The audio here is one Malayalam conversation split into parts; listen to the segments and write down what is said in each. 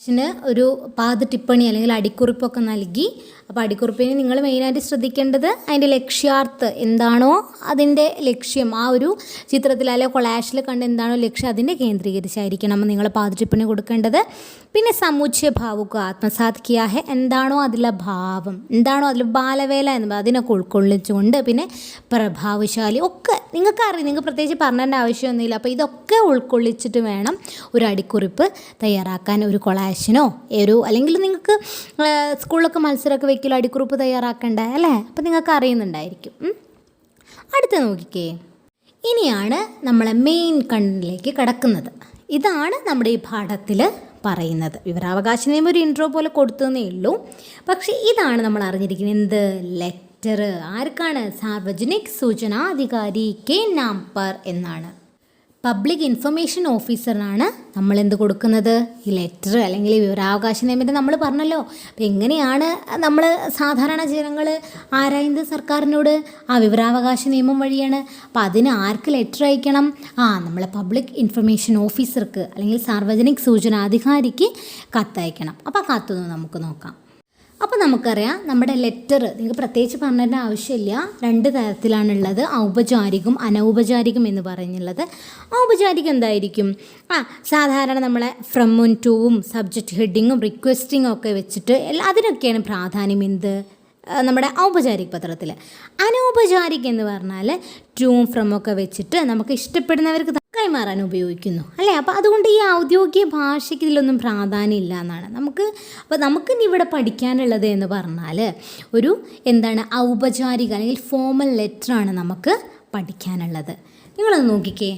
ന് ഒരു പാത ടിപ്പണി അല്ലെങ്കിൽ അടിക്കുറിപ്പൊക്കെ നൽകി. അപ്പോൾ അടിക്കുറിപ്പിന് നിങ്ങൾ മെയിനായിട്ട് ശ്രദ്ധിക്കേണ്ടത് അതിൻ്റെ ലക്ഷ്യാർത്ഥം എന്താണോ അതിൻ്റെ ലക്ഷ്യം, ആ ഒരു ചിത്രത്തിൽ അല്ലെങ്കിൽ കൊളാഷിൽ കണ്ട് എന്താണോ ലക്ഷ്യം അതിൻ്റെ കേന്ദ്രീകരിച്ചായിരിക്കണം നിങ്ങൾ പാത ടിപ്പണി കൊടുക്കേണ്ടത്. പിന്നെ സമുച്ചയ ഭാവുക ആത്മസാത് കിയാ ഹെ, എന്താണോ അതിലെ ഭാവം, എന്താണോ അതിൽ ബാലവേല എന്ന് അതിനൊക്കെ ഉൾക്കൊള്ളിച്ചുകൊണ്ട്, പിന്നെ പ്രഭാവശാലി ഒക്കെ നിങ്ങൾക്കറിയാം, നിങ്ങൾക്ക് പ്രത്യേകിച്ച് പറഞ്ഞതിൻ്റെ ആവശ്യമൊന്നുമില്ല. അപ്പോൾ ഇതൊക്കെ ഉൾക്കൊള്ളിച്ചിട്ട് വേണം ഒരു അടിക്കുറിപ്പ് തയ്യാറാക്കാൻ. ഒരു കൊളാഷിനോ അല്ലെങ്കിൽ നിങ്ങൾക്ക് സ്കൂളിലൊക്കെ മത്സരമൊക്കെ വെക്കലോ അടിക്കുറിപ്പ് തയ്യാറാക്കണ്ടേ അല്ലേ? അപ്പോൾ നിങ്ങൾക്ക് അറിയുന്നുണ്ടായിരിക്കും. അടുത്ത നോക്കിക്കേ, ഇനിയാണ് നമ്മളെ മെയിൻ കണ്ടന്റിലേക്ക് കടക്കുന്നത്. ഇതാണ് നമ്മുടെ ഈ പാഠത്തിൽ പറയുന്നത്. വിവരാവകാശ നിയമം ഒരു ഇൻട്രോ പോലെ കൊടുത്തതേ ഉള്ളൂ. പക്ഷേ ഇതാണ് നമ്മൾ അറിഞ്ഞിരിക്കുന്നത്. എന്ത്? ലെറ്റർ. ആർക്കാണ്? സാർവജനിക് സൂചനാധികാരി കെ നാം പർ എന്നാണ്. പബ്ലിക് ഇൻഫർമേഷൻ ഓഫീസറിനാണ് നമ്മൾ എന്ത് കൊടുക്കുന്നത്? ഈ ലെറ്റർ അല്ലെങ്കിൽ വിവരാവകാശ നിയമത്തെ നമ്മൾ പറഞ്ഞല്ലോ. അപ്പം എങ്ങനെയാണ് നമ്മൾ സാധാരണ ജനങ്ങൾ ആരായുന്നത് സർക്കാരിനോട്? ആ വിവരാവകാശ നിയമം വഴിയാണ്. അപ്പോൾ അതിന് ആർക്ക് ലെറ്റർ അയക്കണം? നമ്മളെ പബ്ലിക് ഇൻഫർമേഷൻ ഓഫീസർക്ക് അല്ലെങ്കിൽ സാർവജനിക് സൂചനാധികാരിക്ക് കത്തയക്കണം. അപ്പോൾ ആ കത്തൊന്ന് നമുക്ക് നോക്കാം. അപ്പോൾ നമുക്കറിയാം നമ്മുടെ ലെറ്റർ നിങ്ങൾക്ക് പ്രത്യേകിച്ച് പറഞ്ഞതിൻ്റെ ആവശ്യമില്ല. 2 തരത്തിലാണുള്ളത്, ഔപചാരികം അനൗപചാരികം എന്ന് പറയുന്നുള്ളത്. ഔപചാരികം എന്തായിരിക്കും? സാധാരണ നമ്മളെ ഫ്രമും ടൂവും സബ്ജക്റ്റ് ഹെഡിങ്ങും റിക്വസ്റ്റിങ്ങും ഒക്കെ വെച്ചിട്ട് അതിനൊക്കെയാണ് പ്രാധാന്യം. എന്ത്? നമ്മുടെ ഔപചാരിക പത്രത്തിൽ. അനൗപചാരിക എന്ന് പറഞ്ഞാൽ ടൂവും ഫ്രമൊക്കെ വെച്ചിട്ട് നമുക്ക് ഇഷ്ടപ്പെടുന്നവർക്ക് കൈമാറാൻ ഉപയോഗിക്കുന്നു അല്ലേ? അപ്പോൾ അതുകൊണ്ട് ഈ ഔദ്യോഗിക ഭാഷയ്ക്ക് ഇതിലൊന്നും പ്രാധാന്യം ഇല്ല എന്നാണ് അപ്പോൾ നമുക്കിനി ഇവിടെ പഠിക്കാനുള്ളത് എന്ന് പറഞ്ഞാൽ ഒരു ഔപചാരിക അല്ലെങ്കിൽ ഫോമൽ ലെറ്ററാണ് നമുക്ക് പഠിക്കാനുള്ളത്. നിങ്ങളത് നോക്കിക്കേ.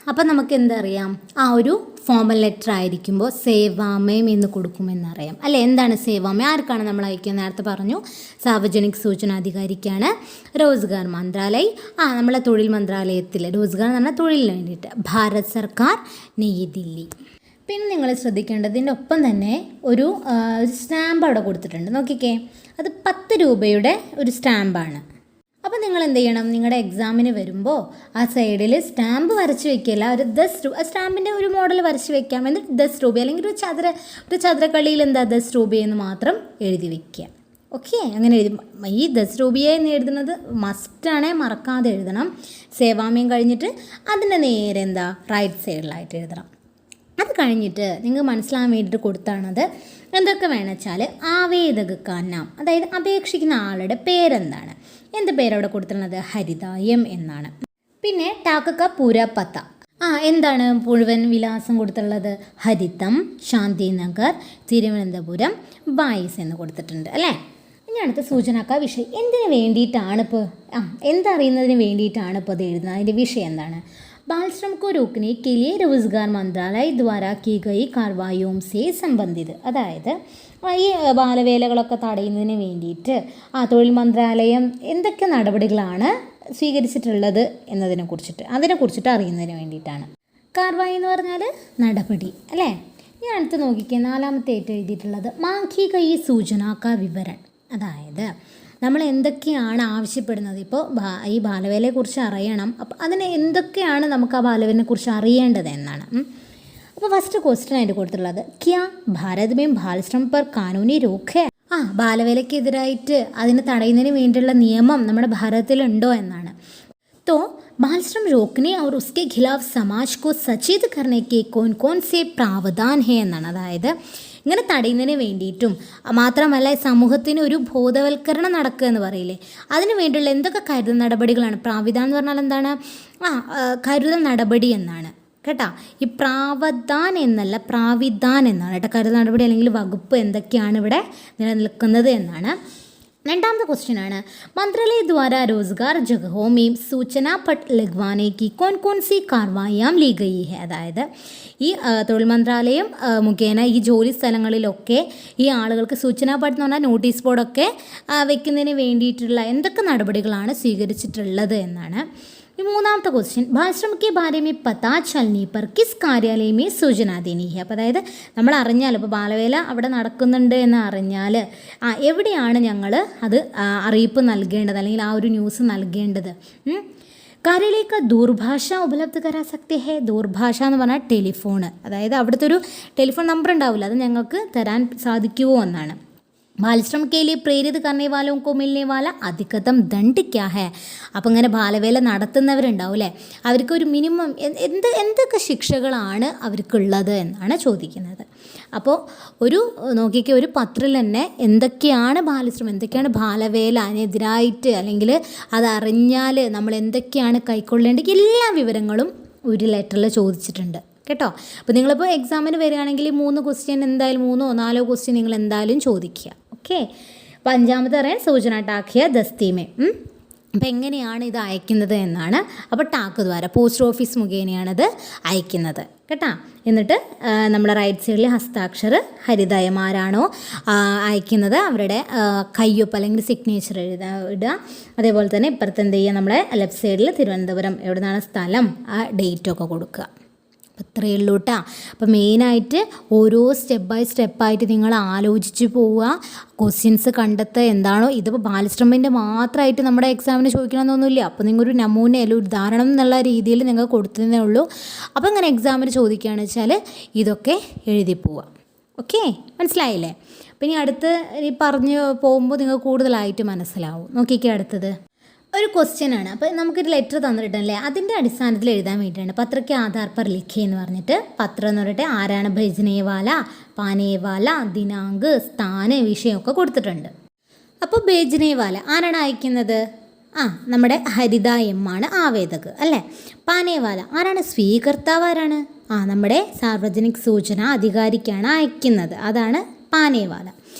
അപ്പം നമുക്ക് എന്തറിയാം? ഒരു ഫോമൽ ലെറ്റർ ആയിരിക്കുമ്പോൾ സേവാമയം എന്ന് കൊടുക്കുമെന്നറിയാം അല്ലേ? എന്താണ് സേവാമയം? ആർക്കാണ് നമ്മൾ അയക്കുന്നത്? നേരത്തെ പറഞ്ഞു, സാർവജനിക് സൂചനാധികാരിക്കാണ്. റോസ്ഗാർ മന്ത്രാലയ്, നമ്മളെ തൊഴിൽ മന്ത്രാലയത്തിൽ, റോസ്ഗാർ എന്ന് പറഞ്ഞാൽ തൊഴിലിന് വേണ്ടിയിട്ട്, ഭാരത് സർക്കാർ, നെയ് ദില്ലി. പിന്നെ നിങ്ങൾ ശ്രദ്ധിക്കേണ്ടത് ഇതിൻ്റെ ഒപ്പം തന്നെ ഒരു സ്റ്റാമ്പ് അവിടെ കൊടുത്തിട്ടുണ്ട്. നോക്കിക്കേ, അത് 10 രൂപയുടെ ഒരു സ്റ്റാമ്പാണ്. അപ്പോൾ നിങ്ങൾ എന്ത് ചെയ്യണം? നിങ്ങളുടെ എക്സാമിന് വരുമ്പോൾ ആ സൈഡിൽ സ്റ്റാമ്പ് വരച്ച് വെക്കില്ല, ഒരു 10 രൂപ സ്റ്റാമ്പിൻ്റെ ഒരു മോഡൽ വരച്ച് വെക്കാം. എന്നിട്ട് 10 രൂപ അല്ലെങ്കിൽ ഒരു ചതുരക്കളിയിൽ 10 രൂപയെന്ന് മാത്രം എഴുതി വെക്കുക. ഓക്കെ, അങ്ങനെ എഴുതി. ഈ 10 രൂപയെ എന്ന് എഴുതുന്നത് മസ്റ്റാണേ, മറക്കാതെ എഴുതണം. സേവാമയം കഴിഞ്ഞിട്ട് അതിൻ്റെ നേരെ റൈറ്റ് സൈഡിലായിട്ട് എഴുതണം. അത് കഴിഞ്ഞിട്ട് നിങ്ങൾക്ക് മനസ്സിലാകാൻ വേണ്ടിയിട്ട് കൊടുത്താണത്. എന്തൊക്കെ വേണമെന്ന് വെച്ചാൽ ആവേദക നാം, അതായത് അപേക്ഷിക്കുന്ന ആളുടെ പേരെന്താണ്? എന്ത് പേരവിടെ കൊടുത്തിട്ടുള്ളത്? ഹരിതായം എന്നാണ്. പിന്നെ ടാക്ക പൂര പത്ത, എന്താണ് മുഴുവൻ വിലാസം കൊടുത്തിട്ടുള്ളത്? ഹരിതം, ശാന്തിനഗർ, തിരുവനന്തപുരം, 22 എന്ന് കൊടുത്തിട്ടുണ്ട് അല്ലേ? ഇനി അടുത്ത സൂചനാക്ക വിഷയം. എന്തിനു വേണ്ടിയിട്ടാണ് ഇപ്പോൾ എന്തറിയുന്നതിന് വേണ്ടിയിട്ടാണ് ഇപ്പോൾ അത് എഴുതുന്നത്? അതിൻ്റെ വിഷയം എന്താണ്? बाल श्रम को रोकने के लिए रोजगार मंत्रालय द्वारा की गई कार्रवाइयों से संबंधित, अതായത് ഈ ബാലവേലകളൊക്കെ തടയുന്നതിന് വേണ്ടിയിട്ട് തൊഴിൽ മന്ത്രാലയം എന്തൊക്കെ നടപടികളാണ് സ്വീകരിച്ചിട്ടുള്ളത് അതിനെക്കുറിച്ചിട്ട് അറിയുന്നതിന് വേണ്ടിയിട്ടാണ്. കാർവായി എന്ന് പറഞ്ഞാൽ നടപടി അല്ലേ? ഞാൻ അടുത്ത് നോക്കിക്കുക, 4ാമത്തെ ആയിട്ട് എഴുതിയിട്ടുള്ളത് മാഖി കൈ സൂചനാക്ക വിവരൺ, അതായത് നമ്മൾ എന്തൊക്കെയാണ് ആവശ്യപ്പെടുന്നത്. ഇപ്പോൾ ഈ ബാലവേലയെക്കുറിച്ച് അറിയണം, അപ്പോൾ അതിന് എന്തൊക്കെയാണ് നമുക്ക് ആ ബാലവേലയെക്കുറിച്ച് അറിയേണ്ടത് എന്നാണ്. അപ്പോൾ ഫസ്റ്റ് ക്വസ്റ്റ്യൻ ആയിട്ട് കൊടുത്തിട്ടുള്ളത് ക്യാ ഭാരത് മേ ബാലശ്രം പർ കാനൂനി രോക്ക് ഹെ, ബാലവേലയ്ക്കെതിരായിട്ട് അതിനെ തടയുന്നതിന് വേണ്ടിയുള്ള നിയമം നമ്മുടെ ഭാരതത്തിലുണ്ടോ എന്നാണ്. तो बाल श्रम रोकने और उसके खिलाफ समाज को सचेत करने के कौन कौन से प्रावधान है എന്നാണ്. അതായത് ഇങ്ങനെ തടയുന്നതിന് വേണ്ടിയിട്ടും മാത്രമല്ല സമൂഹത്തിന് ഒരു ബോധവൽക്കരണം നടക്കുക എന്ന് പറയില്ലേ, അതിന് വേണ്ടിയുള്ള എന്തൊക്കെ കരുതൽ നടപടികളാണ്? പ്രാവിധാൻ എന്ന് പറഞ്ഞാൽ എന്താണ്? കരുതൽ നടപടി എന്നാണ് കേട്ടോ. ഈ പ്രാവധാൻ എന്നല്ല, പ്രാവിധാൻ എന്നാണ് കേട്ടോ. കരുതൽ നടപടി അല്ലെങ്കിൽ വകുപ്പ് എന്തൊക്കെയാണ് ഇവിടെ നിലനിൽക്കുന്നത് എന്നാണ്. 2ാമത്തെ ക്വസ്റ്റ്യൻ ആണ് मंत्रालय द्वारा रोजगार जगहों में सूचना पट लगवाने की कौन कौन सी कार्रवाइयाँ ली गई है, അതായത് ഈ തൊഴിൽ മന്ത്രാലയം മുഖേന ഈ ജോലി സ്ഥലങ്ങളിലൊക്കെ ഈ ആളുകൾക്ക് സൂചനാ പട്ട് എന്ന് പറഞ്ഞാൽ നോട്ടീസ് ബോർഡൊക്കെ വെക്കുന്നതിന് വേണ്ടിയിട്ടുള്ള എന്തൊക്കെ നടപടികളാണ് സ്വീകരിച്ചിട്ടുള്ളത് എന്നാണ്. 3ാമത്തെ ക്വസ്റ്റ്യൻ ഭാശ്രം കെ ബാരെ മേ പതാ ചൽനി പർ കിസ് കാര്യാലയം മേ സൂചന ദേനി ഹെ, അപ്പോൾ അതായത് നമ്മൾ അറിഞ്ഞാൽ ഇപ്പോൾ ബാലവേല അവിടെ നടക്കുന്നുണ്ട് എന്ന് അറിഞ്ഞാൽ എവിടെയാണ് ഞങ്ങൾ അത് അറിയിപ്പ് നൽകേണ്ടത് അല്ലെങ്കിൽ ആ ഒരു ന്യൂസ് നൽകേണ്ടത്? കാര്യലേക്ക് ദൂർഭാഷ ഉപലബ്ധ കരാ സക്തി ഹേ. ദൂർഭാഷ എന്ന് പറഞ്ഞാൽ ടെലിഫോണ്, അതായത് അവിടുത്തെ ഒരു ടെലിഫോൺ നമ്പർ ഉണ്ടാവില്ല, അത് ഞങ്ങൾക്ക് തരാൻ സാധിക്കുമോ എന്നാണ്. ബാലശ്രമ के लिए प्रेरित करने वालों को मिलने वाला अधिकतम दंड क्या है. അപ്പം ഇങ്ങനെ ബാലവേല നടത്തുന്നവരുണ്ടാവും അല്ലേ, അവർക്ക് ഒരു മിനിമം എന്തൊക്കെ ശിക്ഷകളാണ് അവർക്കുള്ളത് എന്നാണ് ചോദിക്കുന്നത്. അപ്പോൾ നോക്കിക്കുക, ഒരു പത്രത്തിൽ തന്നെ എന്തൊക്കെയാണ് ബാലശ്രമം, എന്തൊക്കെയാണ് ബാലവേല അതിനെതിരായിട്ട്, അല്ലെങ്കിൽ അതറിഞ്ഞാൽ നമ്മൾ എന്തൊക്കെയാണ് കൈക്കൊള്ളേണ്ടത്, എല്ലാ വിവരങ്ങളും ഒരു ലെറ്ററിൽ ചോദിച്ചിട്ടുണ്ട് കേട്ടോ. അപ്പോൾ നിങ്ങളിപ്പോൾ എക്സാമിന് വരികയാണെങ്കിൽ 3 ക്വസ്റ്റ്യൻ എന്തായാലും 3 or 4 ക്വസ്റ്റ്യൻ നിങ്ങൾ എന്തായാലും ചോദിക്കുക. ഓക്കെ. അപ്പോൾ 5ാമത്തെ പറയാൻ സൂചന ടാക്കിയ ദസ്തീമേ. അപ്പോൾ എങ്ങനെയാണ് ഇത് അയക്കുന്നത് എന്നാണ്. അപ്പോൾ ടാക്ക് ദ്വാര, പോസ്റ്റ് ഓഫീസ് മുഖേനയാണത് അയക്കുന്നത് കേട്ടോ. എന്നിട്ട് നമ്മുടെ റൈറ്റ് സൈഡിൽ ഹസ്താക്ഷർ ഹരിതയമാരാണോ അയക്കുന്നത് അവരുടെ കയ്യൊപ്പ് അല്ലെങ്കിൽ സിഗ്നേച്ചർ ഇടുക. അതേപോലെ തന്നെ ഇപ്പുറത്ത് എന്ത് ചെയ്യുക, നമ്മുടെ ലെഫ്റ്റ് സൈഡിൽ തിരുവനന്തപുരം എവിടെ നിന്നാണ് സ്ഥലം, ആ ഡേറ്റൊക്കെ കൊടുക്കുക. അത്രയേ ഉള്ളൂ കേട്ടോ. അപ്പോൾ മെയിനായിട്ട് ഓരോ സ്റ്റെപ്പ് ബൈ സ്റ്റെപ്പായിട്ട് നിങ്ങൾ ആലോചിച്ച് പോവുക, ക്വസ്റ്റ്യൻസ് കണ്ടെത്തുക. എന്താണോ ഇതിപ്പോൾ ബാലശ്രമിൻ്റെ മാത്രമായിട്ട് നമ്മുടെ എക്സാമിന് ചോദിക്കണമെന്നൊന്നുമില്ല. അപ്പോൾ നിങ്ങളൊരു നമൂന അല്ലെങ്കിൽ ഒരു ഉദാഹരണം എന്നുള്ള രീതിയിൽ നിങ്ങൾ കൊടുത്തതേ ഉള്ളൂ. അപ്പോൾ ഇങ്ങനെ എക്സാമിന് ചോദിക്കുകയാണെന്ന് വെച്ചാൽ ഇതൊക്കെ എഴുതി പോവുക. ഓക്കെ, മനസ്സിലായില്ലേ? അപ്പോൾ ഇനി അടുത്ത് പറഞ്ഞു പോകുമ്പോൾ നിങ്ങൾ കൂടുതലായിട്ട് മനസ്സിലാവും. നോക്കിക്കേ, അടുത്തത് ഒരു ക്വസ്റ്റ്യൻ ആണ്. അപ്പോൾ നമുക്കൊരു ലെറ്റർ തന്നിട്ടുണ്ടല്ലേ, അതിൻ്റെ അടിസ്ഥാനത്തിൽ എഴുതാൻ വേണ്ടിയിട്ടാണ് പത്രയ്ക്ക് ആധാർ പർ ലിഖേ എന്ന് പറഞ്ഞിട്ട്. പത്രം എന്ന് പറഞ്ഞിട്ട് ആരാണ് ഭേജനേവാല, പാനേവാല, ദിനാങ്ക്, സ്ഥാന്, വിഷയമൊക്കെ കൊടുത്തിട്ടുണ്ട്. അപ്പോൾ ഭേജനേവാല ആരാണ് അയക്കുന്നത്? നമ്മുടെ ഹരിത എം ആണ് ആവേദക് അല്ലേ. പാനേവാല ആരാണ്? സ്വീകർത്താവ് ആരാണ്? നമ്മുടെ സാർവജനിക് സൂചന അധികാരിക്കാണ് അയക്കുന്നത്, അതാണ് പാനേവാല.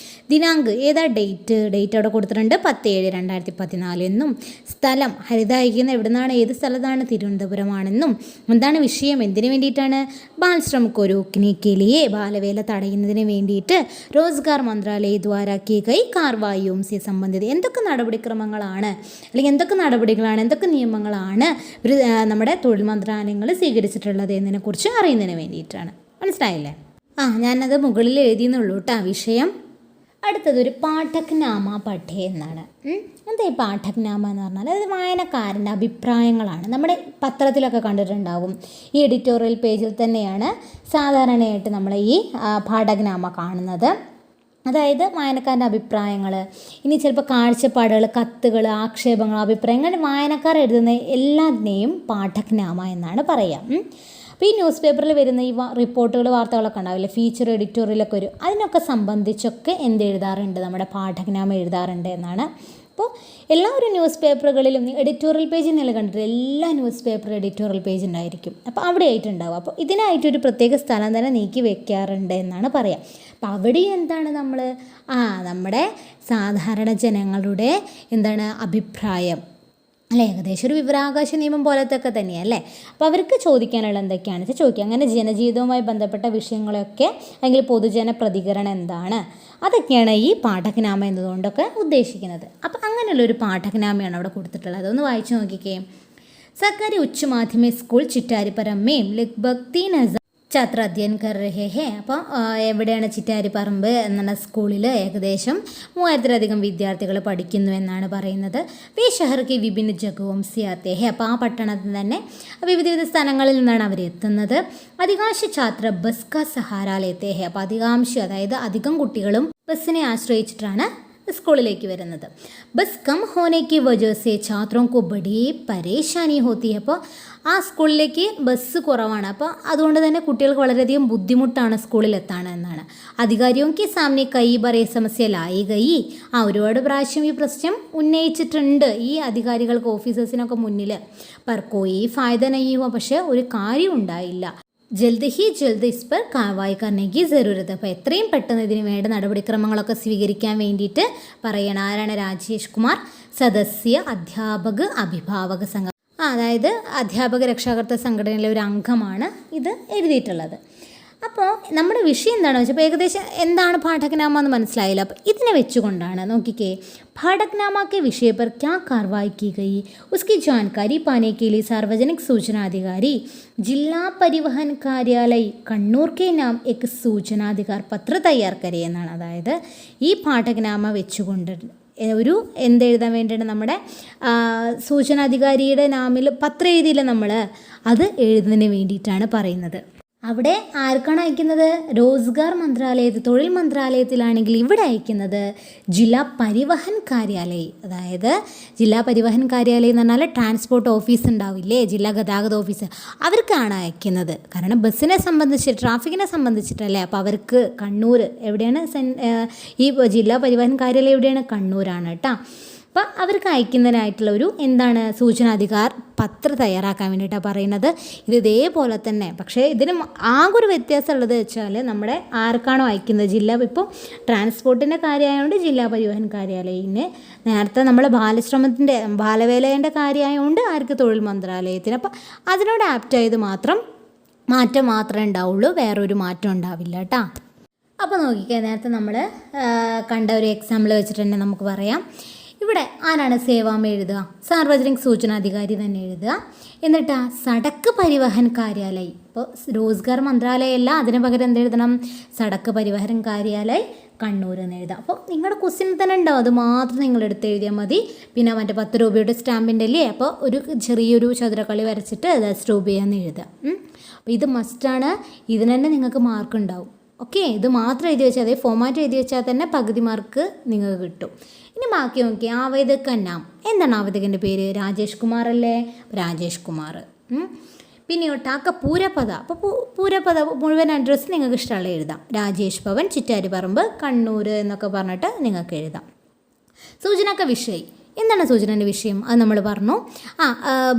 ദിനാങ്ക് ഏതാ? ഡേറ്റ് അവിടെ കൊടുത്തിട്ടുണ്ട് 10/7/2014 എന്നും. സ്ഥലം ഹരിത അയക്കുന്ന എവിടെ നിന്നാണ്, ഏത് സ്ഥലത്താണ്? തിരുവനന്തപുരമാണെന്നും. എന്താണ് വിഷയം, എന്തിനു വേണ്ടിയിട്ടാണ്? ബാലശ്രം കോ രോക്നെ കെ ലിയേ, ബാലവേല തടയുന്നതിന് വേണ്ടിയിട്ട് റോസ്ഗാർ മന്ത്രാലയ ദ്വാരാ കി ഗൈ കാർവായിയും സെ സംബന്ധിത. എന്തൊക്കെ നടപടിക്രമങ്ങളാണ്, അല്ലെങ്കിൽ എന്തൊക്കെ നടപടികളാണ്, എന്തൊക്കെ നിയമങ്ങളാണ് നമ്മുടെ തൊഴിൽ മന്ത്രാലയങ്ങൾ സ്വീകരിച്ചിട്ടുള്ളത് എന്നതിനെക്കുറിച്ച് അറിയുന്നതിന് വേണ്ടിയിട്ടാണ്. മനസ്സിലായില്ലേ? ഞാനത് മുകളിൽ എഴുതിയെന്നുള്ളൂ കേട്ടോ വിഷയം. അടുത്തതൊരു പാഠക്നാമ പഠേ എന്നാണ്. എന്താ ഈ പാഠക്നാമ എന്ന് പറഞ്ഞാൽ അത് വായനക്കാരൻ്റെ അഭിപ്രായങ്ങളാണ്. നമ്മുടെ പത്രത്തിലൊക്കെ കണ്ടിട്ടുണ്ടാവും, ഈ എഡിറ്റോറിയൽ പേജിൽ തന്നെയാണ് സാധാരണയായിട്ട് നമ്മൾ ഈ പാഠക്നാമ കാണുന്നത്. അതായത് വായനക്കാരൻ്റെ അഭിപ്രായങ്ങൾ, ഇനി ചിലപ്പോൾ കാഴ്ചപ്പാടുകൾ, കത്തുകൾ, ആക്ഷേപങ്ങൾ, അഭിപ്രായങ്ങൾ, വായനക്കാർ എഴുതുന്ന എല്ലാത്തിനെയും പാഠക്നാമ എന്നാണ് പറയുക. അപ്പോൾ ഈ ന്യൂസ് പേപ്പറിൽ വരുന്ന ഈ റിപ്പോർട്ടുകൾ, വാർത്തകളൊക്കെ ഉണ്ടാവില്ലേ, ഫീച്ചർ എഡിറ്റോറിയലൊക്കെ വരും, അതിനൊക്കെ സംബന്ധിച്ചൊക്കെ എഴുതാറുണ്ട്, നമ്മുടെ പാഠക്നാമ എഴുതാറുണ്ട് എന്നാണ്. അപ്പോൾ എല്ലാ ഒരു ന്യൂസ് പേപ്പറുകളിലും എഡിറ്റോറിയൽ പേജ് എന്നല്ല കണ്ടിട്ട് എല്ലാ ന്യൂസ് പേപ്പർ എഡിറ്റോറിയൽ പേജ് ഉണ്ടായിരിക്കും. അപ്പോൾ അവിടെ ആയിട്ടുണ്ടാവും. അപ്പോൾ ഇതിനായിട്ടൊരു പ്രത്യേക സ്ഥലം തന്നെ നീക്കി വെക്കാറുണ്ട് എന്നാണ് പറയുക. അപ്പോൾ അവിടെ എന്താണ് നമ്മൾ നമ്മുടെ സാധാരണ ജനങ്ങളുടെ അഭിപ്രായം അല്ലേ, ഏകദേശം ഒരു വിവരാവകാശ നിയമം പോലത്തെ ഒക്കെ തന്നെയല്ലേ. അപ്പോൾ അവർക്ക് ചോദിക്കാനുള്ള എന്തൊക്കെയാണെന്ന് വെച്ചാൽ ചോദിക്കുക. അങ്ങനെ ജനജീവിതവുമായി ബന്ധപ്പെട്ട വിഷയങ്ങളൊക്കെ, അല്ലെങ്കിൽ പൊതുജന പ്രതികരണം എന്താണ്, അതൊക്കെയാണ് ഈ പാഠക്നാമ എന്നതുകൊണ്ടൊക്കെ ഉദ്ദേശിക്കുന്നത്. അപ്പോൾ അങ്ങനെയുള്ളൊരു പാഠക്നാമയാണ് അവിടെ കൊടുത്തിട്ടുള്ളത്. അതൊന്ന് വായിച്ചു നോക്കിക്കേ. സർക്കാരി ഉच्च माध्यमिक स्कूल चिट्टारीपरम में लगभग 3000 ഛാത്ര അധ്യയൻ കർ രഹേ ഹേ. അപ്പോൾ എവിടെയാണ്? ചിറ്റാരിപ്പറമ്പ് എന്നുള്ള സ്കൂളിൽ ഏകദേശം 3000-ലധികം വിദ്യാർത്ഥികൾ പഠിക്കുന്നു എന്നാണ് പറയുന്നത്. വേ ഷഹർക്ക് വിഭിന്ന ജഗവും സിയാത്തേ ഹേ. അപ്പോൾ ആ പട്ടണത്തിൽ തന്നെ വിവിധ സ്ഥലങ്ങളിൽ നിന്നാണ് അവർ എത്തുന്നത്. അധികാംശ ഛാത്ര ബസ് കാ സഹാര ലേത്തേ ഹേ. അപ്പോൾ അതായത് അധികം കുട്ടികളും ബസ്സിനെ ആശ്രയിച്ചിട്ടാണ് സ്കൂളിലേക്ക് വരുന്നത്. ബസ് കം ഹോനേക്ക് വജഹസെ ഛാത്രോംകോ ബഡി പരേശാനി ഹോത്തി. അപ്പോൾ ആ സ്കൂളിലേക്ക് ബസ് കുറവാണ്, അപ്പോൾ അതുകൊണ്ട് തന്നെ കുട്ടികൾക്ക് വളരെയധികം ബുദ്ധിമുട്ടാണ് സ്കൂളിലെത്താണ് എന്നാണ്. അധികാരിയോക്ക് സാമനെ കൈ ബറേ സമസ്യ ലായി ഗൈ. ഒരുപാട് പ്രാവശ്യം ഈ പ്രശ്നം ഉന്നയിച്ചിട്ടുണ്ട് ഈ അധികാരികൾക്ക്, ഓഫീസേഴ്സിനൊക്കെ മുന്നിൽ. പർ കോയി ഫായദ നഹീ ഹുവ. പക്ഷേ ഒരു കാര്യം ഉണ്ടായില്ല. ജൽദ് ഇസ് പർ കാർവായി കർണേക്ക് ജറൂരത്ത്. അപ്പോൾ എത്രയും പെട്ടെന്ന് ഇതിന് വേണ്ട നടപടിക്രമങ്ങളൊക്കെ സ്വീകരിക്കാൻ വേണ്ടിയിട്ട് പറയണം. ആരാണ്? രാജേഷ് കുമാർ, സദസ്യ അധ്യാപക അഭിഭാവക സംഘം. അതായത് അധ്യാപക രക്ഷാകർതൃ സംഘടനയിലെ ഒരു അംഗമാണ് ഇത് എഴുതിയിട്ടുള്ളത്. അപ്പോൾ നമ്മുടെ വിഷയം എന്താണെന്ന് വെച്ചാൽ ഏകദേശം എന്താണ് പാഠക്നാമ എന്ന് മനസ്സിലായില്ല. അപ്പോൾ ഇതിനെ വെച്ചുകൊണ്ടാണ് നോക്കിക്കേ. പാഠക്നാമ के विषय पर क्या कार्रवाई की गई उसकी जानकारी पाने के लिए सार्वजनिक सूचना अधिकारी जिला परिवहन कार्यालय कണ്ണൂർ के नाम एक सूचनाधिकार पत्र तैयार करे എന്നാണ്. അതായത് ഈ പാഠക്നാമ വെച്ചുകൊണ്ട് ഒരു എന്തെഴുതാൻ വേണ്ടിയാണ് നമ്മുടെ സൂചനാധികാരിയുടെ നാമിൽ പത്രം എഴുതിയില്ല നമ്മൾ, അത് എഴുതുന്നതിന് വേണ്ടിയിട്ടാണ് പറയുന്നത്. അവിടെ ആർക്കാണ് അയക്കുന്നത്? റോസ്ഗാർ മന്ത്രാലയത്തിൽ, തൊഴിൽ മന്ത്രാലയത്തിലാണെങ്കിൽ ഇവിടെ അയക്കുന്നത് ജില്ലാ പരിവഹൻ കാര്യാലയം. അതായത് ജില്ലാ പരിവഹൻ കാര്യാലയം എന്ന് പറഞ്ഞാൽ ട്രാൻസ്പോർട്ട് ഓഫീസ് ഉണ്ടാവില്ലേ, ജില്ലാ ഗതാഗത ഓഫീസ്, അവർക്കാണ് അയക്കുന്നത്. കാരണം ബസ്സിനെ സംബന്ധിച്ച്, ട്രാഫിക്കിനെ സംബന്ധിച്ചിട്ടല്ലേ. അപ്പോൾ അവർക്ക് കണ്ണൂർ എവിടെയാണ്, ഈ ജില്ലാ പരിവഹൻ കാര്യാലയം എവിടെയാണ്? കണ്ണൂരാണ് കേട്ടോ. അപ്പോൾ അവർക്ക് അയക്കുന്നതിനായിട്ടുള്ള ഒരു എന്താണ് സൂചനാധികാർ പത്രം തയ്യാറാക്കാൻ വേണ്ടിയിട്ടാണ് പറയുന്നത്. ഇത് ഇതേപോലെ തന്നെ, പക്ഷേ ഇതിന് ആകെ ഒരു വ്യത്യാസം ഉള്ളത് വെച്ചാൽ നമ്മുടെ ആർക്കാണോ അയക്കുന്നത് ജില്ല, ഇപ്പോൾ ട്രാൻസ്പോർട്ടിൻ്റെ കാര്യമായതുകൊണ്ട് ജില്ലാ പരിവഹൻ കാര്യാലയത്തിന്, നേരത്തെ നമ്മൾ ബാലശ്രമത്തിൻ്റെ ബാലവേലയുടെ കാര്യമായതുകൊണ്ട് ആർക്ക്? തൊഴിൽ മന്ത്രാലയത്തിന്. അപ്പോൾ അതിനോട് ആപ്റ്റായത് മാറ്റം മാത്രമേ ഉണ്ടാവുള്ളൂ, വേറൊരു മാറ്റം ഉണ്ടാവില്ല കേട്ടോ. അപ്പോൾ നോക്കിക്കുക, നേരത്തെ നമ്മൾ കണ്ട ഒരു എക്സാമ്പിൾ വെച്ചിട്ട് തന്നെ നമുക്ക് പറയാം. ഇവിടെ ആരാണ് സേവാമ എഴുതുക? സാർവജനിക സൂചനാധികാരി തന്നെ എഴുതുക. എന്നിട്ട് സടക്ക് പരിവഹൻ കാര്യാലയം, ഇപ്പോൾ റോസ്ഗാർ മന്ത്രാലയമല്ല, അതിന് പകരം എന്തെഴുതണം? സടക്ക് പരിവഹൻ കാര്യാലയം കണ്ണൂർ എന്ന് എഴുതാം. അപ്പോൾ നിങ്ങളുടെ ക്വസ്റ്റ്യൻ തന്നെ ഉണ്ടാവും, അത് മാത്രം നിങ്ങൾ എടുത്ത് എഴുതിയാൽ മതി. പിന്നെ മറ്റേ 10 രൂപയുടെ സ്റ്റാമ്പിൻ്റെ അല്ലേ, അപ്പോൾ ഒരു ചെറിയൊരു ചതുരക്കളി വരച്ചിട്ട് 10 രൂപയാന്ന് എഴുതുക. അപ്പോൾ ഇത് മസ്റ്റാണ്, ഇതിന് തന്നെ നിങ്ങൾക്ക് മാർക്ക് ഉണ്ടാവും. ഓക്കെ, ഇത് മാത്രം എഴുതി വെച്ചാൽ, അതേ ഫോമാറ്റ് എഴുതി വെച്ചാൽ തന്നെ പകുതി മാർക്ക് നിങ്ങൾക്ക് കിട്ടും. ഇനി ബാക്കി നോക്കി, ആവേദകൻ നാം. എന്താണ് ആവേദകൻ്റെ പേര്? രാജേഷ് കുമാർ അല്ലേ? രാജേഷ് കുമാർ. പിന്നെ ഒട്ടാക്ക പൂരപദ. അപ്പോൾ പൂരപദ മുഴുവൻ അഡ്രസ്സ് നിങ്ങൾക്ക് ഇഷ്ടമുള്ള എഴുതാം. രാജേഷ് ഭവൻ, ചിറ്റാരിപ്പറമ്പ്, കണ്ണൂർ എന്നൊക്കെ പറഞ്ഞിട്ട് നിങ്ങൾക്ക് എഴുതാം. സൂചനക്ക വിഷയ്. എന്താണ് സൂചനൻ്റെ വിഷയം? അത് നമ്മൾ പറഞ്ഞു.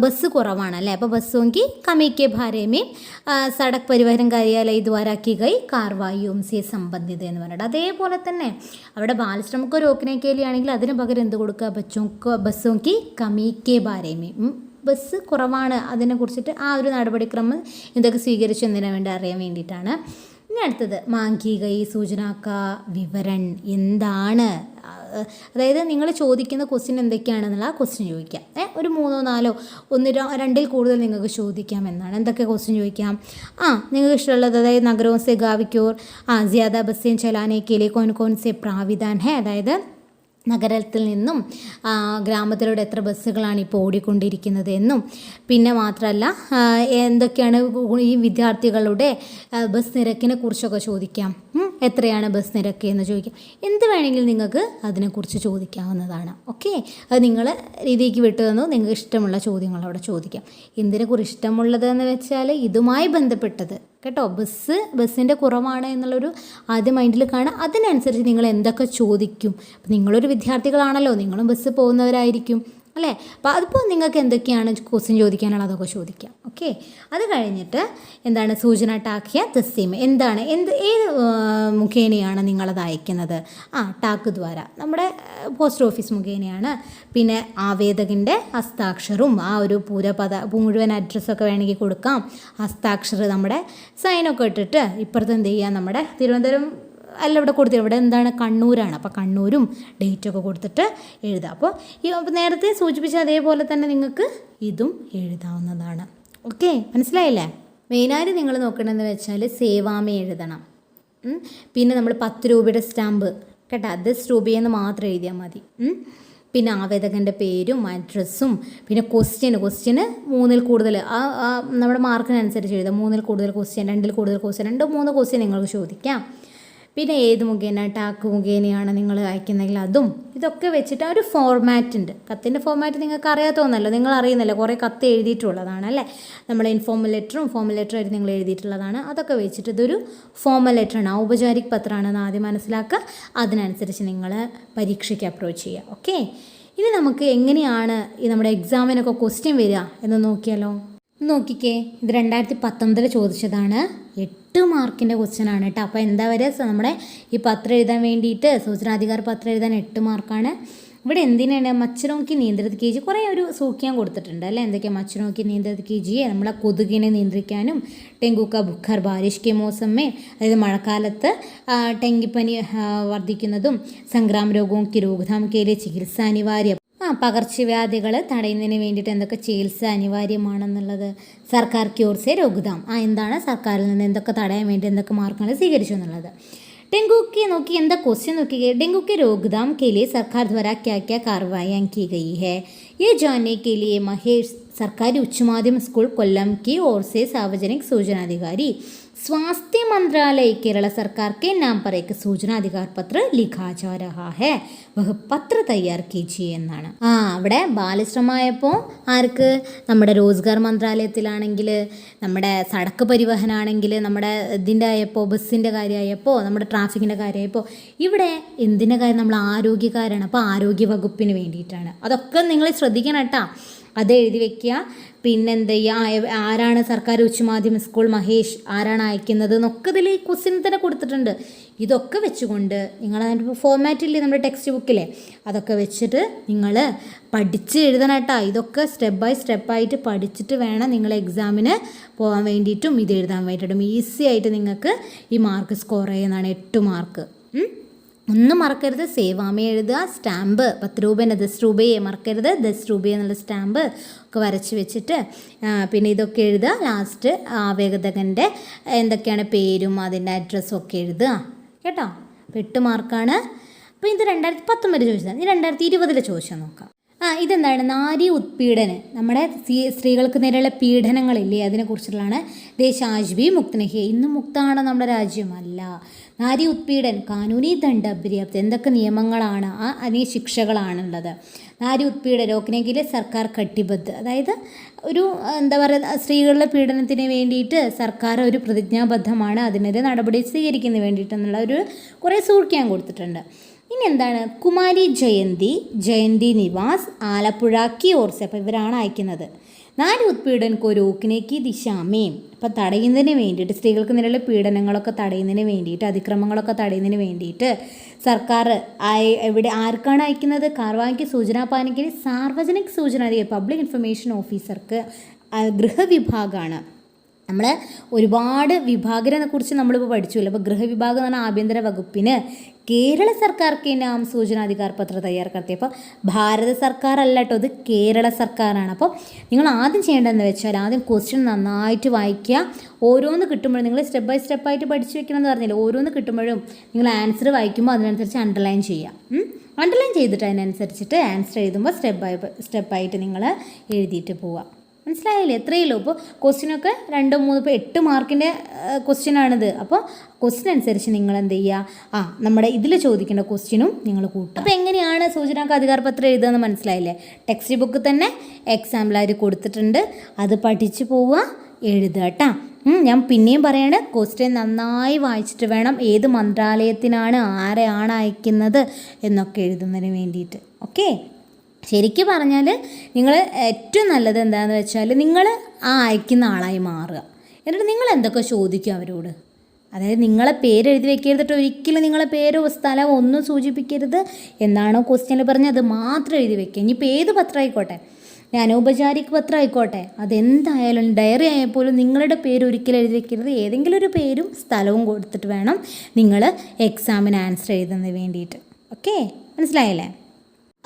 ബസ് കുറവാണല്ലേ, അപ്പോൾ ബസ് നോക്കി കമിക്കെ ഭാരേമേ സടക് പരിവഹൻ കാര്യാലയ ദ്വാരാ കി ഗൈ കാർവായും സെ സംബന്ധിത എന്ന് പറഞ്ഞിട്ട്, അതേപോലെ തന്നെ അവിടെ ബാലശ്രമക്ക് രോക്കനെ കേലിയാണെങ്കിൽ അതിന് പകരം എന്ത് കൊടുക്കുക? ബസ് നോക്കി കമിക്കെ ഭാരേമേ, ബസ് കുറവാണ്, അതിനെക്കുറിച്ചിട്ട് ആ ഒരു നടപടിക്രമം എന്തൊക്കെ സ്വീകരിച്ചു എന്നതിന് വേണ്ടി അറിയാൻ വേണ്ടിയിട്ടാണ്. ഇനി അടുത്തത് മാങ്കി ഗൈ സൂചനാക്ക വിവരൺ. എന്താണ്, അതായത് നിങ്ങൾ ചോദിക്കുന്ന ക്വസ്റ്റ്യൻ എന്തൊക്കെയാണെന്നുള്ള ആ ക്വസ്റ്റ്യൻ ചോദിക്കാം. ഒരു 3, 4, 2 കൂടുതൽ നിങ്ങൾക്ക് ചോദിക്കാം എന്നാണ്. എന്തൊക്കെ ക്വസ്റ്റ്യൻ ചോദിക്കാം? നിങ്ങൾക്ക് ഇഷ്ടമുള്ളത്, അതായത് നഗരവും സെ ഗാവിക്യോർ ജ്യാദ ബസ്സേൻ ചലാനെ കെ ലിയെ കോൻ കോൻ സെ പ്രാവിധാൻ ഹെ, അതായത് നഗരത്തിൽ നിന്നും ഗ്രാമത്തിലൂടെ എത്ര ബസ്സുകളാണ് ഇപ്പോൾ ഓടിക്കൊണ്ടിരിക്കുന്നത് എന്നും, പിന്നെ മാത്രമല്ല എന്തൊക്കെയാണ് ഈ വിദ്യാർത്ഥികളുടെ ബസ് നിരക്കിനെ കുറിച്ചൊക്കെ ചോദിക്കാം. എത്രയാണ് ബസ് നിരക്ക് എന്ന് ചോദിക്കാം. എന്ത് വേണമെങ്കിലും നിങ്ങൾക്ക് അതിനെക്കുറിച്ച് ചോദിക്കാവുന്നതാണ്. ഓക്കെ, അത് നിങ്ങൾ രീതിക്ക് വിട്ടു തന്നു, നിങ്ങൾക്ക് ഇഷ്ടമുള്ള ചോദ്യങ്ങൾ അവിടെ ചോദിക്കാം. എന്തിനെക്കുറിച്ച് ഇഷ്ടമുള്ളതെന്ന് വെച്ചാൽ ഇതുമായി ബന്ധപ്പെട്ടത് കേട്ടോ. ബസ്സിൻ്റെ കുറവാണ് എന്നുള്ളൊരു ആദ്യം മൈൻഡിൽ കാണുക. അതിനനുസരിച്ച് നിങ്ങൾ എന്തൊക്കെ ചോദിക്കും. അപ്പം നിങ്ങളൊരു വിദ്യാർത്ഥികളാണല്ലോ, നിങ്ങളും ബസ് പോകുന്നവരായിരിക്കും അല്ലേ. അപ്പോൾ അതിപ്പോൾ നിങ്ങൾക്ക് എന്തൊക്കെയാണ് ക്വസ്റ്റ്യൻ ചോദിക്കാനുള്ള അതൊക്കെ ചോദിക്കാം. ഓക്കെ, അത് കഴിഞ്ഞിട്ട് എന്താണ് സൂചന ടാക്കിയ തസ്സീമ. എന്താണ്, ഏത് മുഖേനയാണ് നിങ്ങളത് അയക്കുന്നത്? ടാക്ക് ദ്വാര, നമ്മുടെ പോസ്റ്റ് ഓഫീസ് മുഖേനയാണ്. പിന്നെ ആവേദകൻ്റെ ഹസ്താക്ഷരവും ആ ഒരു മുഴുവൻ അഡ്രസ്സൊക്കെ വേണമെങ്കിൽ കൊടുക്കാം. ഹസ്താക്ഷർ നമ്മുടെ സൈനൊക്കെ ഇട്ടിട്ട് ഇപ്പുറത്ത് എന്ത് ചെയ്യുക, നമ്മുടെ തിരുവനന്തപുരം അല്ല ഇവിടെ കൊടുത്തിട്ട്, ഇവിടെ എന്താണ് കണ്ണൂരാണ്, അപ്പോൾ കണ്ണൂരും ഡേറ്റൊക്കെ കൊടുത്തിട്ട് എഴുതാം. അപ്പോൾ നേരത്തെ സൂചിപ്പിച്ച അതേപോലെ തന്നെ നിങ്ങൾക്ക് ഇതും എഴുതാവുന്നതാണ്. ഓക്കെ, മനസ്സിലായില്ലേ? മെയിനായിട്ട് നിങ്ങൾ നോക്കണമെന്ന് വെച്ചാൽ സേവാമ എഴുതണം. പിന്നെ നമ്മൾ 10 രൂപയുടെ സ്റ്റാമ്പ് കേട്ടോ, 10 രൂപയെന്ന് മാത്രം എഴുതിയാൽ മതി. പിന്നെ ആവേദകൻ്റെ പേരും അഡ്രസ്സും, പിന്നെ ക്വസ്റ്റ്യന് 3-ൽ കൂടുതൽ, നമ്മുടെ മാർക്കിനനുസരിച്ച് എഴുതാം. 3-ൽ കൂടുതൽ ക്വസ്റ്റ്യൻ, 2-ൽ കൂടുതൽ ക്വസ്റ്റ്യൻ, 2-3 ക്വസ്റ്റ്യൻ നിങ്ങൾക്ക് ചോദിക്കാം. പിന്നെ ഏത് മുഖേന, ടാക്ക് മുഖേനയാണ് നിങ്ങൾ അയക്കുന്നെങ്കിൽ അതും, ഇതൊക്കെ വെച്ചിട്ട് ഒരു ഫോർമാറ്റ് ഉണ്ട്. കത്തിൻ്റെ ഫോർമാറ്റ് നിങ്ങൾക്ക് അറിയാത്തതൊന്നല്ലോ, നിങ്ങൾ അറിയുന്നില്ല, കുറേ കത്ത് എഴുതിയിട്ടുള്ളതാണ് അല്ലേ. നമ്മൾ ഇൻഫോർമൽ ലെറ്ററും ഫോർമൽ ലെറ്ററായിട്ട് നിങ്ങൾ എഴുതിയിട്ടുള്ളതാണ്. അതൊക്കെ വെച്ചിട്ട് ഇതൊരു ഫോർമൽ ലെറ്ററാണ്, ഔപചാരിക പത്രമാണെന്ന് ആദ്യം മനസ്സിലാക്കുക. അതിനനുസരിച്ച് നിങ്ങൾ പരീക്ഷയ്ക്ക് അപ്രോച്ച് ചെയ്യുക. ഓക്കെ, ഇനി നമുക്ക് എങ്ങനെയാണ് ഈ നമ്മുടെ എക്സാമിനൊക്കെ ക്വസ്റ്റ്യൻ വരിക എന്ന് നോക്കിയാലോ. നോക്കിക്കേ, ഇത് 2019 ചോദിച്ചതാണ്. 8 മാർക്കിൻ്റെ ക്വസ്റ്റ്യനാണ് കേട്ടോ. അപ്പോൾ എന്താ വരിക, നമ്മുടെ ഈ പത്രം എഴുതാൻ വേണ്ടിയിട്ട്, സൂചനാധികാര പത്രം എഴുതാൻ 8 മാർക്കാണ്. ഇവിടെ എന്തിനാണ് മച്ചനോക്കി നിയന്ത്രിത കെ ജി, കുറേ ഒരു സൂക്ഷ്യം കൊടുത്തിട്ടുണ്ട് അല്ലേ. എന്തൊക്കെയാണ് മച്ചനോക്കി നിയന്ത്രിത കെ ജിയെ നമ്മളെ കൊതുകിനെ നിയന്ത്രിക്കാനും, ടെങ്കുക്ക ബുഖർ ബാരിഷ് കെ മോസമ്മേ, അതായത് മഴക്കാലത്ത് ഡെങ്കിപ്പനി വർദ്ധിക്കുന്നതും, സംക്രാമ രോഗവും കി രോഗ്ധാം കേലെ ചികിത്സ അനിവാര്യം, പകർച്ചവ്യാധികൾ തടയുന്നതിന് വേണ്ടിയിട്ട് എന്തൊക്കെ ചികിത്സ അനിവാര്യമാണെന്നുള്ളത്, സർക്കാർ ക്യൂർസെ രോഗ്ധാം, എന്താണ് സർക്കാരിൽ നിന്ന് എന്തൊക്കെ തടയാൻ വേണ്ടി എന്തൊക്കെ മാർഗങ്ങൾ സ്വീകരിച്ചു എന്നുള്ളത്. डेंगू के നോക്കി എന്താ क्वेश्चन നോക്കിയേ डेंगू के रोकथाम के लिए सरकार द्वारा क्या क्या कार्रवाइयाँ की गई है ये जानने के लिए महेश सरकारी उच्च माध्यमिक स्कूल कोल्लम की ओर से सार्वजनिक सूचना अधिकारी स्वास्थ्य मंत्रालय केरला सरकार के नाम पर एक सूचना अधिकार पत्र लिखा जा रहा है वह പത്ര തയ്യാർ കീജിയെ എന്നാണ്. അവിടെ ബാലശ്രമമായപ്പോൾ ആർക്ക് നമ്മുടെ റോസ്ഗാർ മന്ത്രാലയത്തിലാണെങ്കിൽ നമ്മുടെ സടക്ക് പരിവഹനാണെങ്കിൽ നമ്മുടെ ഇതിൻ്റെ ആയപ്പോൾ ബസ്സിൻ്റെ കാര്യമായപ്പോൾ നമ്മുടെ ട്രാഫിക്കിൻ്റെ കാര്യമായപ്പോൾ ഇവിടെ എന്തിൻ്റെ കാര്യം നമ്മൾ ആരോഗ്യകാരാണ്. അപ്പോൾ ആരോഗ്യ വകുപ്പിന് വേണ്ടിയിട്ടാണ്. അതൊക്കെ നിങ്ങൾ ശ്രദ്ധിക്കണം കേട്ടോ. അത് എഴുതി വയ്ക്കുക. പിന്നെന്ത് ചെയ്യുക, ആരാണ് സർക്കാർ ഉച്ച മാധ്യമ സ്കൂൾ മഹേഷ് ആരാണ് അയക്കുന്നത് എന്നൊക്കെ ഇതിൽ ഈ ക്വസ്റ്റ്യൻ തന്നെ കൊടുത്തിട്ടുണ്ട്. ഇതൊക്കെ വെച്ചുകൊണ്ട് നിങ്ങൾ അതിൻ്റെ ഫോർമാറ്റില്ലേ നമ്മുടെ ടെക്സ്റ്റ് ബുക്കിലെ, അതൊക്കെ വെച്ചിട്ട് നിങ്ങൾ പഠിച്ച് എഴുതണം കേട്ടോ. ഇതൊക്കെ സ്റ്റെപ്പ് ബൈ സ്റ്റെപ്പായിട്ട് പഠിച്ചിട്ട് വേണം നിങ്ങൾ എക്സാമിന് പോകാൻ വേണ്ടിയിട്ടും ഇത് എഴുതാൻ വേണ്ടിയിട്ടും. ഈസി ആയിട്ട് നിങ്ങൾക്ക് ഈ മാർക്ക് സ്കോർ ചെയ്യുന്നതാണ് 8 മാർക്ക്. ഒന്നും മറക്കരുത്, സേവാമി എഴുതുക, സ്റ്റാമ്പ് 10 രൂപേൻ്റെ 10 രൂപയെ മറക്കരുത്, 10 രൂപ എന്നുള്ള സ്റ്റാമ്പ് ഒക്കെ വരച്ച് വെച്ചിട്ട് പിന്നെ ഇതൊക്കെ എഴുതുക. ലാസ്റ്റ് ആവേഗതകൻ്റെ എന്തൊക്കെയാണ് പേരും അതിൻ്റെ അഡ്രസ്സും ഒക്കെ എഴുതുക കേട്ടോ. 8 മാർക്കാണ്. അപ്പോൾ ഇത് 2019 ചോദിച്ചതാണ്. ഈ 2020 ചോദിച്ചാൽ നോക്കാം. ഇതെന്താണ്, നാരി ഉത്പീഡനം, നമ്മുടെ സ്ത്രീകൾക്ക് നേരെയുള്ള പീഡനങ്ങളില്ലേ അതിനെക്കുറിച്ചുള്ളതാണ്. ദേശ് ആജ് ഭി മുക്ത് നഹി, ഇന്നും മുക്തമാണ് നമ്മുടെ രാജ്യമല്ല. നാരി ഉത്പീഡൻ കാനൂനി ദണ്ഡ പര്യാപ്ത, എന്തൊക്കെ നിയമങ്ങളാണ് അതിന് ശിക്ഷകളാണുള്ളത്. നാരി ഉത്പീഡൻ രോക്കനെങ്കിലെ സർക്കാർ കട്ടിബദ്ധ്, അതായത് ഒരു എന്താ പറയുക, സ്ത്രീകളുടെ പീഡനത്തിന് വേണ്ടിയിട്ട് സർക്കാർ ഒരു പ്രതിജ്ഞാബദ്ധമാണ്, അതിനൊരു നടപടി സ്വീകരിക്കുന്നതിന് വേണ്ടിയിട്ടെന്നുള്ള ഒരു കുറേ സൂക്ഷ്യം കൊടുത്തിട്ടുണ്ട്. ഇനി എന്താണ്, കുമാരി ജയന്തി നിവാസ് ആലപ്പുഴ കി ഓർസെ, അപ്പോൾ ഇവരാണ് അയക്കുന്നത്. നാരി ഉത്പീഡൻ കോ രോക്കിനേക്ക് ദിശാമേം, അപ്പോൾ തടയുന്നതിന് വേണ്ടിയിട്ട്, സ്ത്രീകൾക്ക് നേരെയുള്ള പീഡനങ്ങളൊക്കെ തടയുന്നതിന് വേണ്ടിയിട്ട്, അതിക്രമങ്ങളൊക്കെ തടയുന്നതിന് വേണ്ടിയിട്ട് സർക്കാർ ആർക്കാണ് അയക്കുന്നത്, കാർവായ്ക്ക് സൂചനാ പാനിക്ക് സാർവജനിക് സൂചന പബ്ലിക് ഇൻഫർമേഷൻ ഓഫീസർക്ക് ഗൃഹവിഭാഗമാണ്. നമ്മൾ ഒരുപാട് വിഭാഗത്തിനെ കുറിച്ച് നമ്മളിപ്പോൾ പഠിച്ചുല്ലോ. അപ്പോൾ ഗൃഹവിഭാഗം എന്ന് പറഞ്ഞാൽ ആഭ്യന്തര വകുപ്പിന് കേരള സർക്കാർക്ക് നാം സൂചനാധികാർ പത്ര തയ്യാർ കർത്തി. അപ്പോൾ ഭാരത സർക്കാർ അല്ല കേട്ടോ, ഇത് കേരള സർക്കാരാണ്. അപ്പോൾ നിങ്ങൾ ആദ്യം ചെയ്യേണ്ടതെന്ന് വെച്ചാൽ ആദ്യം ക്വസ്റ്റ്യൻ നന്നായിട്ട് വായിക്കുക. ഓരോന്ന് കിട്ടുമ്പോഴും നിങ്ങൾ സ്റ്റെപ്പ് ബൈ സ്റ്റെപ്പായിട്ട് പഠിച്ചു വെക്കണമെന്ന് പറഞ്ഞില്ല. ഓരോന്ന് കിട്ടുമ്പോഴും നിങ്ങൾ ആൻസർ വായിക്കുമ്പോൾ അതിനനുസരിച്ച് അണ്ടർലൈൻ ചെയ്യുക. അണ്ടർലൈൻ ചെയ്തിട്ട് അതിനനുസരിച്ചിട്ട് ആൻസർ എഴുതുമ്പോൾ സ്റ്റെപ്പായിട്ട് നിങ്ങൾ എഴുതിയിട്ട് പോവുക. മനസ്സിലായില്ലേ? എത്രയല്ലോ. ഇപ്പോൾ ക്വസ്റ്റ്യനൊക്കെ 2, 3, ഇപ്പോൾ 8 മാർക്കിൻ്റെ ക്വസ്റ്റ്യനാണിത്. അപ്പോൾ ക്വസ്റ്റ്യൻ അനുസരിച്ച് നിങ്ങൾ എന്ത് ചെയ്യുക, നമ്മുടെ ഇതിൽ ചോദിക്കേണ്ട ക്വസ്റ്റ്യനും നിങ്ങൾ കൂട്ടുക. അപ്പോൾ എങ്ങനെയാണ് സൂചനാക്ക് അധികാർ പത്രം എഴുതുകയെന്ന് മനസ്സിലായില്ലേ? ടെക്സ്റ്റ് ബുക്ക് തന്നെ എക്സാമ്പിളായിട്ട് കൊടുത്തിട്ടുണ്ട്, അത് പഠിച്ച് പോവുക, എഴുതുക കേട്ടോ. ഞാൻ പിന്നെയും പറയാണ്, ക്വസ്റ്റ്യൻ നന്നായി വായിച്ചിട്ട് വേണം ഏത് മന്ത്രാലയത്തിനാണ് ആരെയാണ് അയക്കുന്നത് എന്നൊക്കെ എഴുതുന്നതിന് വേണ്ടിയിട്ട്. ഓക്കെ, ശരിക്കും പറഞ്ഞാൽ നിങ്ങൾ ഏറ്റവും നല്ലത് എന്താണെന്ന് വെച്ചാൽ നിങ്ങൾ അയക്കുന്ന ആളായി മാറുക. എന്നിട്ട് നിങ്ങൾ എന്തൊക്കെ ചോദിക്കും അവരോട്. അതായത് നിങ്ങളെ പേര് എഴുതി വെക്കരുതിട്ട് ഒരിക്കലും നിങ്ങളെ പേരോ സ്ഥലമോ ഒന്നും സൂചിപ്പിക്കരുത്. എന്താണോ ക്വസ്റ്റ്യനിൽ പറഞ്ഞത് അത് മാത്രം എഴുതി വെക്കുക. ഇനിയിപ്പോൾ ഏത് പത്രം ആയിക്കോട്ടെ, അനൗപചാരിക പത്രം ആയിക്കോട്ടെ, അതെന്തായാലും ഡയറി ആയപ്പോലും നിങ്ങളുടെ പേര് ഒരിക്കലും എഴുതി വെക്കരുത്. ഏതെങ്കിലും ഒരു പേരും സ്ഥലവും കൊടുത്തിട്ട് വേണം നിങ്ങൾ എക്സാമിന് ആൻസർ എഴുതുന്നതിന് വേണ്ടിയിട്ട്. ഓക്കെ, മനസ്സിലായല്ലേ?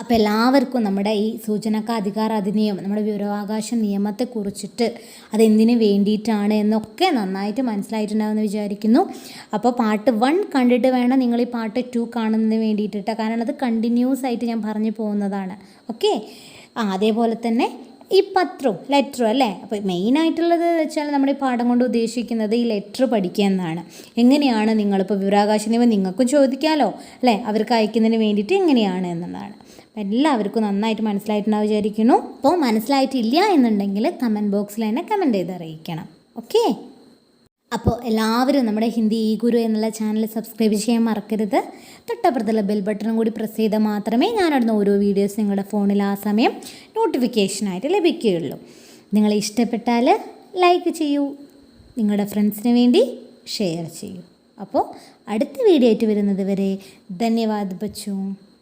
അപ്പോൾ എല്ലാവർക്കും നമ്മുടെ ഈ സൂചനാക്ക് അധികാര അധിനിയമം, നമ്മുടെ വിവരാവകാശ നിയമത്തെക്കുറിച്ചിട്ട് അതെന്തിനു വേണ്ടിയിട്ടാണ് എന്നൊക്കെ നന്നായിട്ട് മനസ്സിലായിട്ടുണ്ടാവുമെന്ന് വിചാരിക്കുന്നു. അപ്പോൾ പാർട്ട് 1 കണ്ടിട്ട് വേണം നിങ്ങൾ ഈ പാർട്ട് 2 കാണുന്നതിന് വേണ്ടിയിട്ടിട്ട്, കാരണം അത് കണ്ടിന്യൂസ് ആയിട്ട് ഞാൻ പറഞ്ഞു പോകുന്നതാണ്. ഓക്കെ, അതേപോലെ തന്നെ ഈ പത്രവും ലെറ്ററും അല്ലേ. അപ്പോൾ മെയിനായിട്ടുള്ളത് വെച്ചാൽ നമ്മുടെ ഈ പാഠം കൊണ്ട് ഉദ്ദേശിക്കുന്നത് ഈ ലെറ്റർ പഠിക്കുക എന്നാണ്. എങ്ങനെയാണ് നിങ്ങളിപ്പോൾ വിവരാവകാശ നിയമം നിങ്ങൾക്കും ചോദിക്കാമല്ലോ അല്ലേ, അവർക്ക് അയക്കുന്നതിന് വേണ്ടിയിട്ട് എങ്ങനെയാണ് എന്നുള്ളതാണ്. എല്ലാവർക്കും നന്നായിട്ട് മനസ്സിലായിട്ടുണ്ടാവും വിചാരിക്കുന്നു. അപ്പോൾ മനസ്സിലായിട്ടില്ല എന്നുണ്ടെങ്കിൽ കമൻറ്റ് ബോക്സിൽ തന്നെ കമൻറ്റ് ചെയ്ത് അറിയിക്കണം. ഓക്കെ, അപ്പോൾ എല്ലാവരും നമ്മുടെ ഹിന്ദി ഈ ഗുരു എന്നുള്ള ചാനൽ സബ്സ്ക്രൈബ് ചെയ്യാൻ മറക്കരുത്. തൊട്ടപ്പുറത്തുള്ള ബെൽ ബട്ടണും കൂടി പ്രസ് ചെയ്താൽ മാത്രമേ ഞാനിടുന്ന ഓരോ വീഡിയോസ് നിങ്ങളുടെ ഫോണിൽ ആ സമയം നോട്ടിഫിക്കേഷനായിട്ട് ലഭിക്കുകയുള്ളൂ. നിങ്ങൾ ഇഷ്ടപ്പെട്ടാൽ ലൈക്ക് ചെയ്യൂ, നിങ്ങളുടെ ഫ്രണ്ട്സിന് വേണ്ടി ഷെയർ ചെയ്യൂ. അപ്പോൾ അടുത്ത വീഡിയോ ആയിട്ട് വരുന്നത് വരെ ധന്യവാദ് ബച്ചോ.